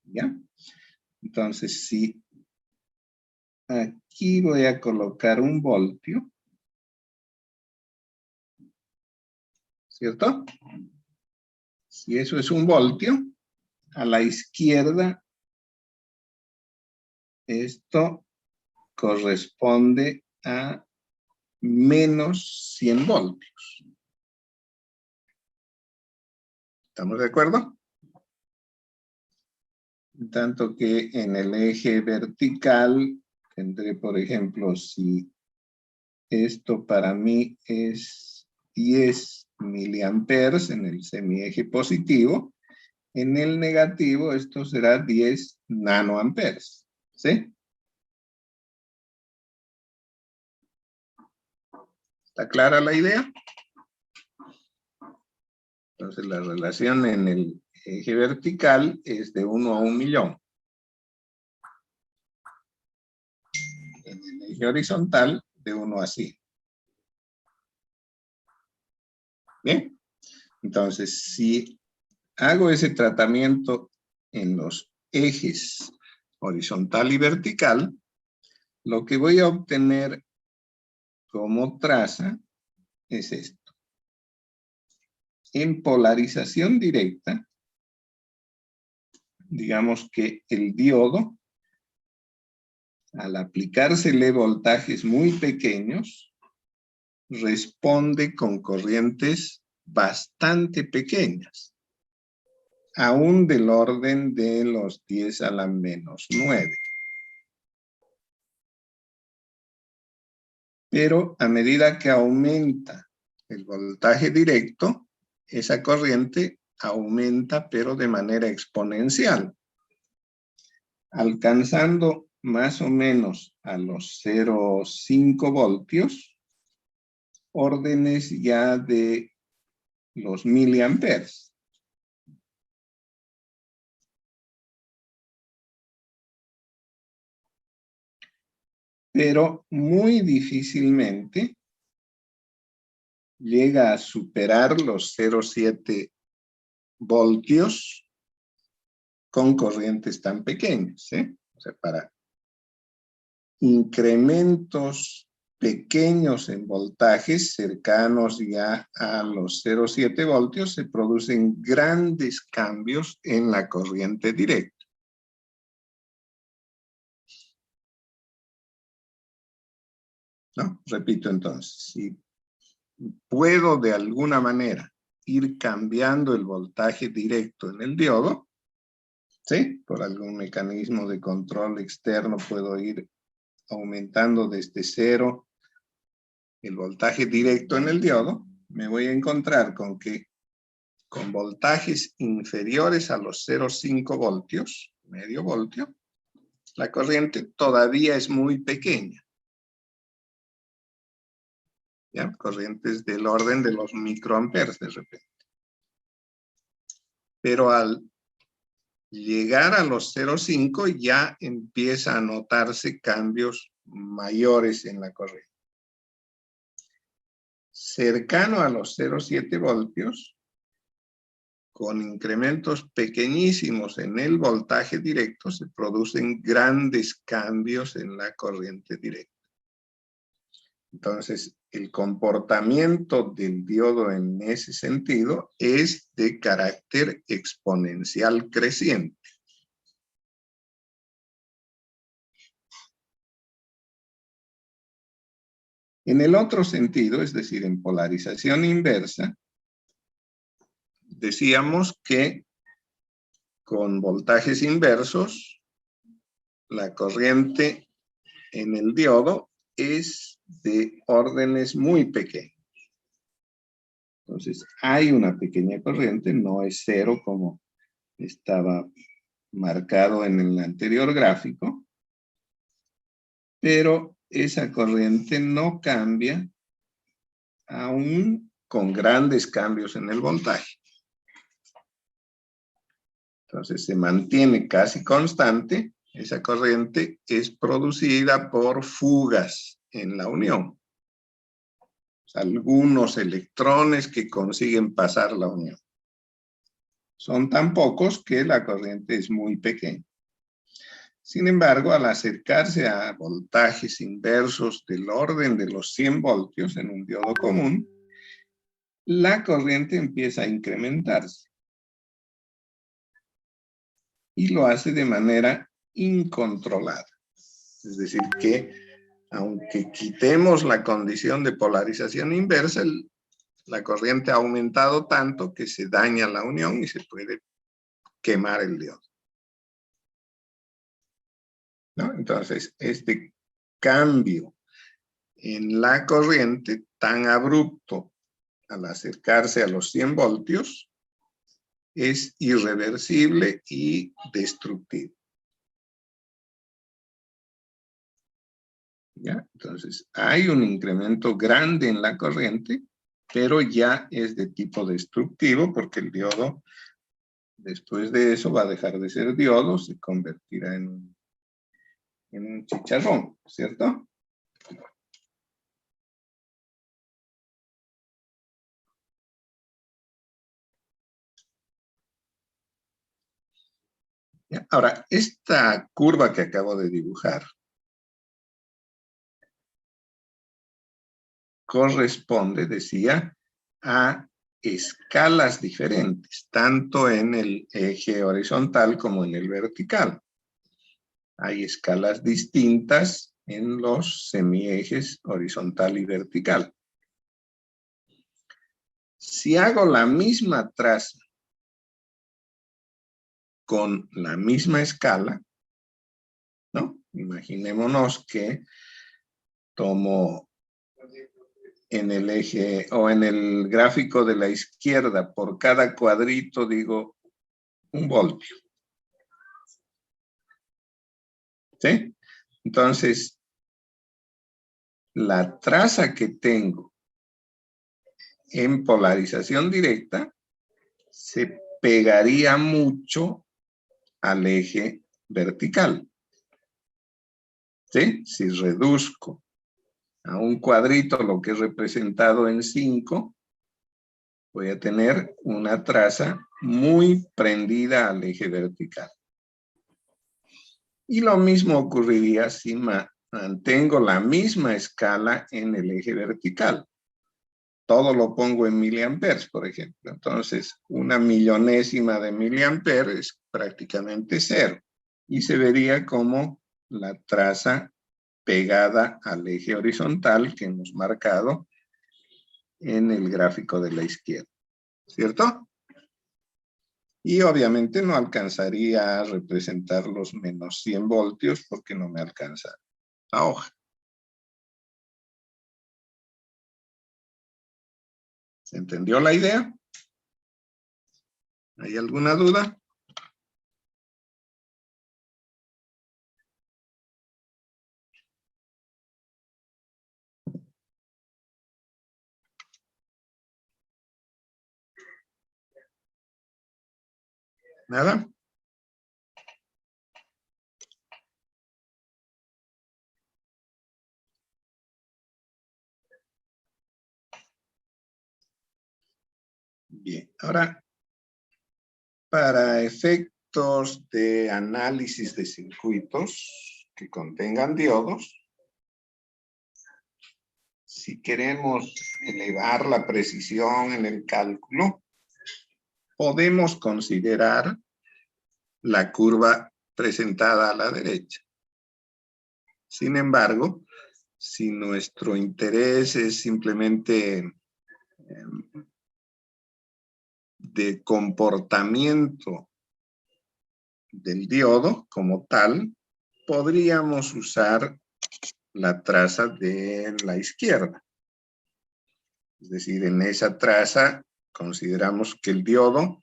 ¿Ya? Entonces, si aquí voy a colocar un voltio, ¿cierto? Si eso es un voltio, a la izquierda, esto corresponde a menos 100 voltios. ¿Estamos de acuerdo? Tanto que en el eje vertical tendré, por ejemplo, si esto para mí es 10 miliamperes en el semieje positivo, en el negativo esto será 10 nanoamperes, ¿sí? ¿Está clara la idea? Entonces la relación en el eje vertical es de 1 a 1.000.000. En el eje horizontal de 1 a 100. Bien, entonces si hago ese tratamiento en los ejes horizontal y vertical, lo que voy a obtener como traza es esto. En polarización directa, digamos que el diodo, al aplicársele voltajes muy pequeños, responde con corrientes bastante pequeñas, aún del orden de los 10 a la menos 9. Pero a medida que aumenta el voltaje directo, esa corriente aumenta, pero de manera exponencial, alcanzando más o menos a los 0,5 voltios, órdenes ya de los miliamperes. Pero muy difícilmente llega a superar los 0,7 voltios con corrientes tan pequeñas, ¿eh? O sea, para incrementos pequeños en voltajes cercanos ya a los 0,7 voltios se producen grandes cambios en la corriente directa. ¿No? Repito entonces, si puedo de alguna manera ir cambiando el voltaje directo en el diodo, ¿sí? Por algún mecanismo de control externo puedo ir aumentando desde 0 el voltaje directo en el diodo, me voy a encontrar con que con voltajes inferiores a los 0,5 voltios, medio voltio, la corriente todavía es muy pequeña. ¿Ya? Corrientes del orden de los microamperes de repente. Pero al llegar a los 0,5 ya empieza a notarse cambios mayores en la corriente. Cercano a los 0,7 voltios, con incrementos pequeñísimos en el voltaje directo, se producen grandes cambios en la corriente directa. Entonces, el comportamiento del diodo en ese sentido es de carácter exponencial creciente. En el otro sentido, es decir, en polarización inversa, decíamos que con voltajes inversos, la corriente en el diodo es de órdenes muy pequeños. Entonces, hay una pequeña corriente, no es 0 como estaba marcado en el anterior gráfico, pero esa corriente no cambia aún con grandes cambios en el voltaje. Entonces se mantiene casi constante. Esa corriente es producida por fugas en la unión. O sea, algunos electrones que consiguen pasar la unión. Son tan pocos que la corriente es muy pequeña. Sin embargo, al acercarse a voltajes inversos del orden de los 100 voltios en un diodo común, la corriente empieza a incrementarse. Y lo hace de manera incontrolada. Es decir, que aunque quitemos la condición de polarización inversa, la corriente ha aumentado tanto que se daña la unión y se puede quemar el diodo. ¿no? Entonces, este cambio en la corriente tan abrupto al acercarse a los 100 voltios es irreversible y destructivo. ¿Ya? Entonces, hay un incremento grande en la corriente, pero ya es de tipo destructivo porque el diodo, después de eso, va a dejar de ser diodo, se convertirá en un chicharrón, ¿cierto? ¿Ya? Ahora, esta curva que acabo de dibujar corresponde, decía, a escalas diferentes, tanto en el eje horizontal como en el vertical. Hay escalas distintas en los semiejes horizontal y vertical. Si hago la misma traza con la misma escala, ¿no? Imaginémonos que tomo en el eje o en el gráfico de la izquierda, por cada cuadrito digo 1 voltio. ¿Sí? Entonces, la traza que tengo en polarización directa se pegaría mucho al eje vertical. ¿Sí? Si reduzco a un cuadrito lo que es representado en 5, voy a tener una traza muy prendida al eje vertical. Y lo mismo ocurriría si mantengo la misma escala en el eje vertical. Todo lo pongo en miliamperes, por ejemplo. Entonces, 1/1000ª de miliamperes es prácticamente 0. Y se vería como la traza pegada al eje horizontal que hemos marcado en el gráfico de la izquierda. ¿Cierto? Y obviamente no alcanzaría a representar los menos 100 voltios porque no me alcanza la hoja. ¿Se entendió la idea? ¿Hay alguna duda? ¿Nada? Bien, ahora, para efectos de análisis de circuitos que contengan diodos, si queremos elevar la precisión en el cálculo, podemos considerar la curva presentada a la derecha. Sin embargo, si nuestro interés es simplemente de comportamiento del diodo como tal, podríamos usar la traza de la izquierda. Es decir, en esa traza consideramos que el diodo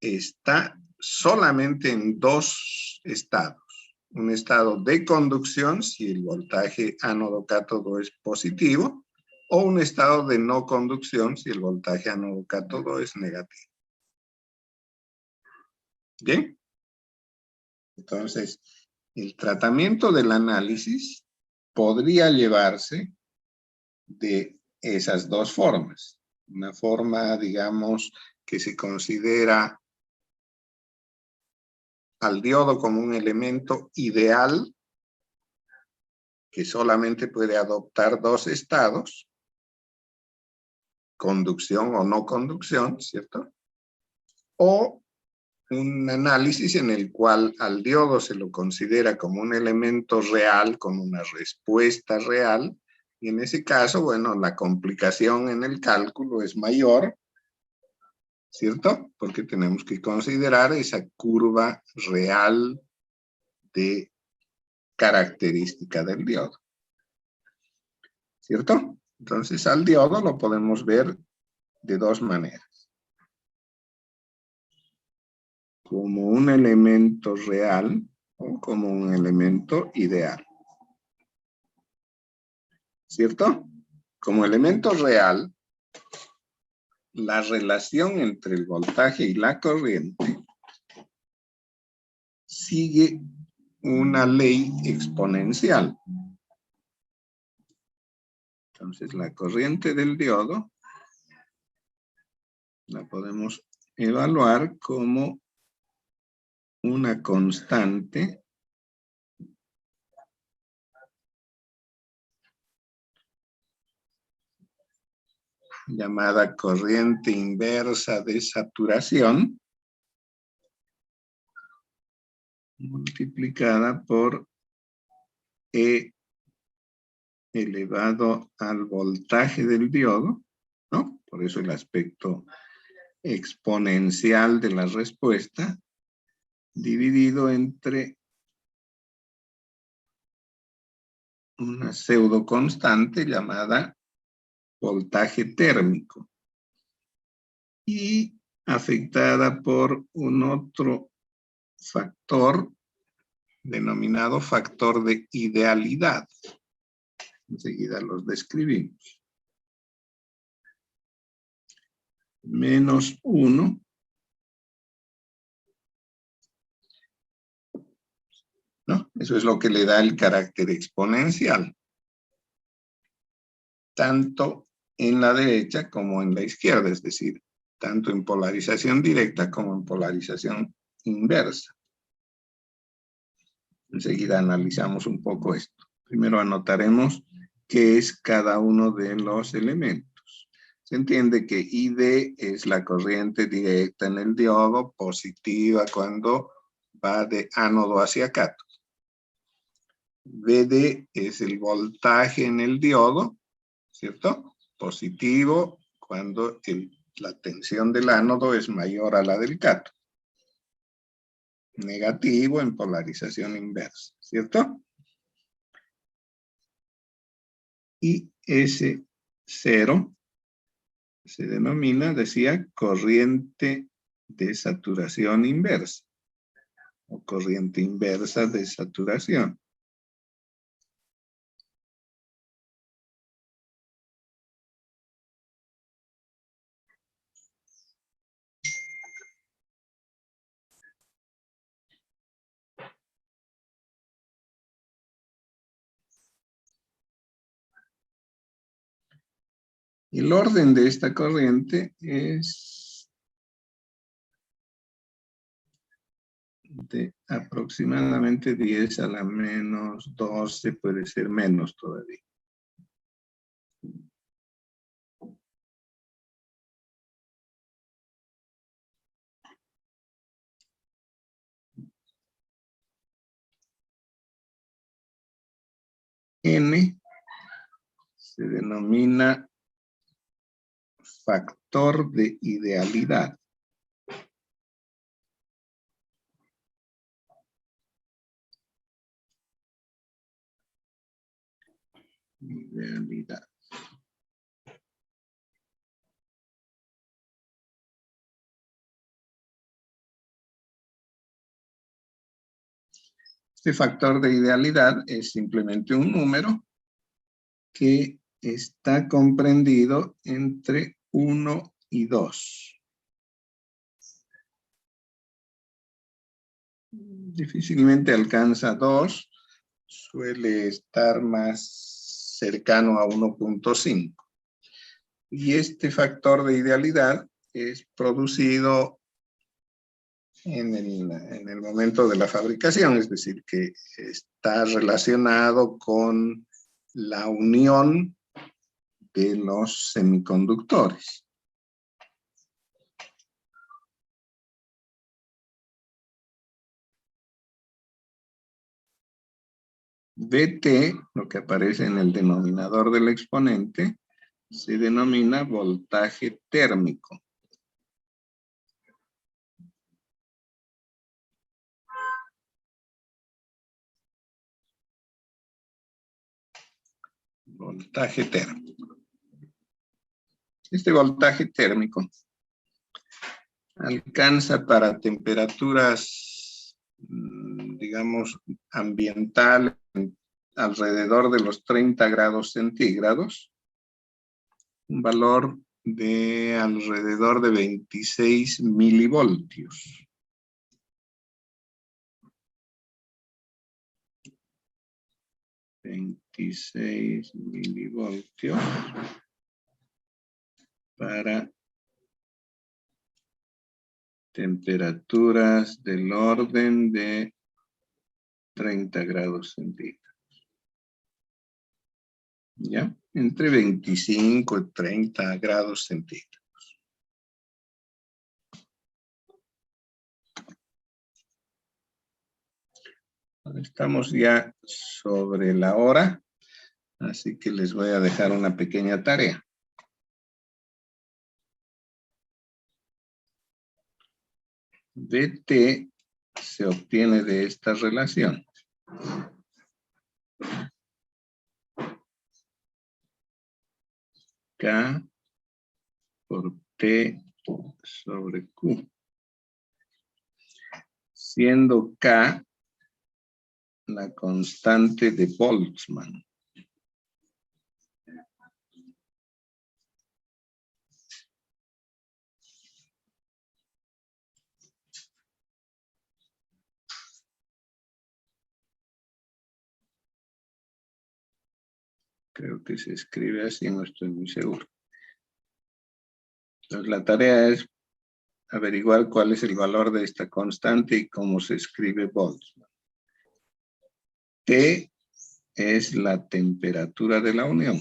está solamente en 2 estados. Un estado de conducción, si el voltaje ánodo-cátodo es positivo, o un estado de no conducción, si el voltaje ánodo-cátodo es negativo. ¿Bien? Entonces, el tratamiento del análisis podría llevarse de esas 2 formas. Una forma, digamos, que se considera al diodo como un elemento ideal que solamente puede adoptar 2 estados, conducción o no conducción, ¿cierto? O un análisis en el cual al diodo se lo considera como un elemento real, con una respuesta real, y en ese caso, bueno, la complicación en el cálculo es mayor, ¿cierto? Porque tenemos que considerar esa curva real de característica del diodo. ¿Cierto? Entonces al diodo lo podemos ver de dos maneras. Como un elemento real o como un elemento ideal. ¿Cierto? Como elemento real, la relación entre el voltaje y la corriente sigue una ley exponencial. Entonces, la corriente del diodo la podemos evaluar como una constante llamada corriente inversa de saturación multiplicada por E elevado al voltaje del diodo, ¿no? Por eso el aspecto exponencial de la respuesta dividido entre una pseudo constante llamada voltaje térmico y afectada por un otro factor denominado factor de idealidad. Enseguida los describimos. Menos 1 ¿no? Eso es lo que le da el carácter exponencial. Tanto en la derecha como en la izquierda, es decir, tanto en polarización directa como en polarización inversa. Enseguida analizamos un poco esto. Primero anotaremos qué es cada uno de los elementos. Se entiende que ID es la corriente directa en el diodo, positiva cuando va de ánodo hacia cátodo. VD es el voltaje en el diodo, ¿cierto? Positivo cuando la tensión del ánodo es mayor a la del cátodo. Negativo en polarización inversa, ¿cierto? Y ese 0 se denomina, decía, corriente de saturación inversa o corriente inversa de saturación. El orden de esta corriente es de aproximadamente 10 a la menos 12, puede ser menos todavía. N se denomina factor de idealidad. Idealidad. Este factor de idealidad es simplemente un número que está comprendido entre 1 y 2. Difícilmente alcanza 2, suele estar más cercano a 1.5. Y este factor de idealidad es producido en el momento de la fabricación, es decir, que está relacionado con la unión de los semiconductores. VT, lo que aparece en el denominador del exponente, se denomina voltaje térmico. voltaje térmico. Este voltaje térmico alcanza para temperaturas, digamos, ambientales, alrededor de los 30 grados centígrados, un valor de alrededor de 26 milivoltios. $26 milivoltios para temperaturas del orden de 30 grados centígrados. ¿Ya? Entre 25 y 30 grados centígrados. Estamos ya sobre la hora, así que les voy a dejar una pequeña tarea. Dt se obtiene de esta relación. K por T sobre Q. Siendo K la constante de Boltzmann. Creo que se escribe así, no estoy muy seguro. Entonces la tarea es averiguar cuál es el valor de esta constante y cómo se escribe Boltzmann. T es la temperatura de la unión.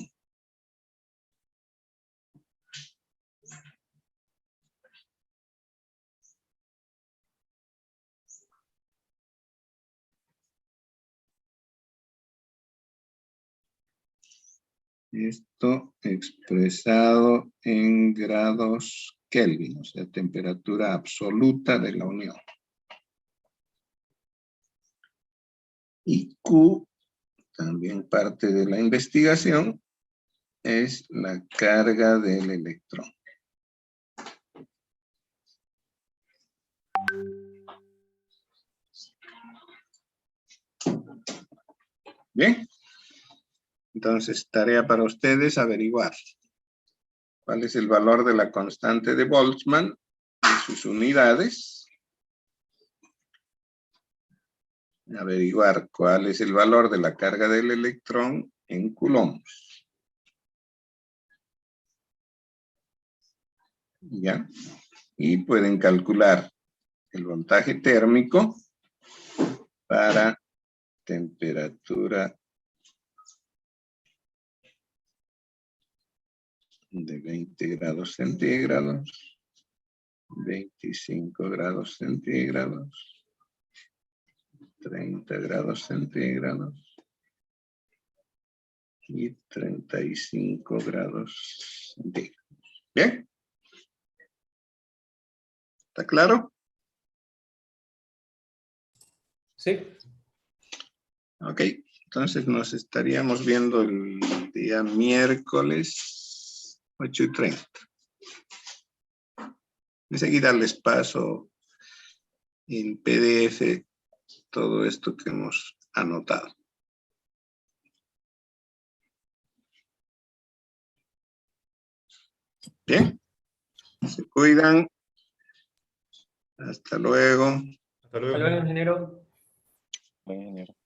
Esto expresado en grados Kelvin, o sea, temperatura absoluta de la unión. Y Q, también parte de la investigación, es la carga del electrón. Bien. Entonces, tarea para ustedes averiguar cuál es el valor de la constante de Boltzmann y sus unidades. Averiguar cuál es el valor de la carga del electrón en coulombs. ¿Ya? Y pueden calcular el voltaje térmico para temperatura de 20 grados centígrados, 25 grados centígrados, 30 grados centígrados y 35 grados centígrados. ¿Bien? ¿Está claro? Sí. Ok, entonces nos estaríamos viendo el día miércoles 8:30. Enseguida les paso en PDF todo esto que hemos anotado. Bien, se cuidan. Hasta luego. Hasta Hasta luego, ingeniero. luego.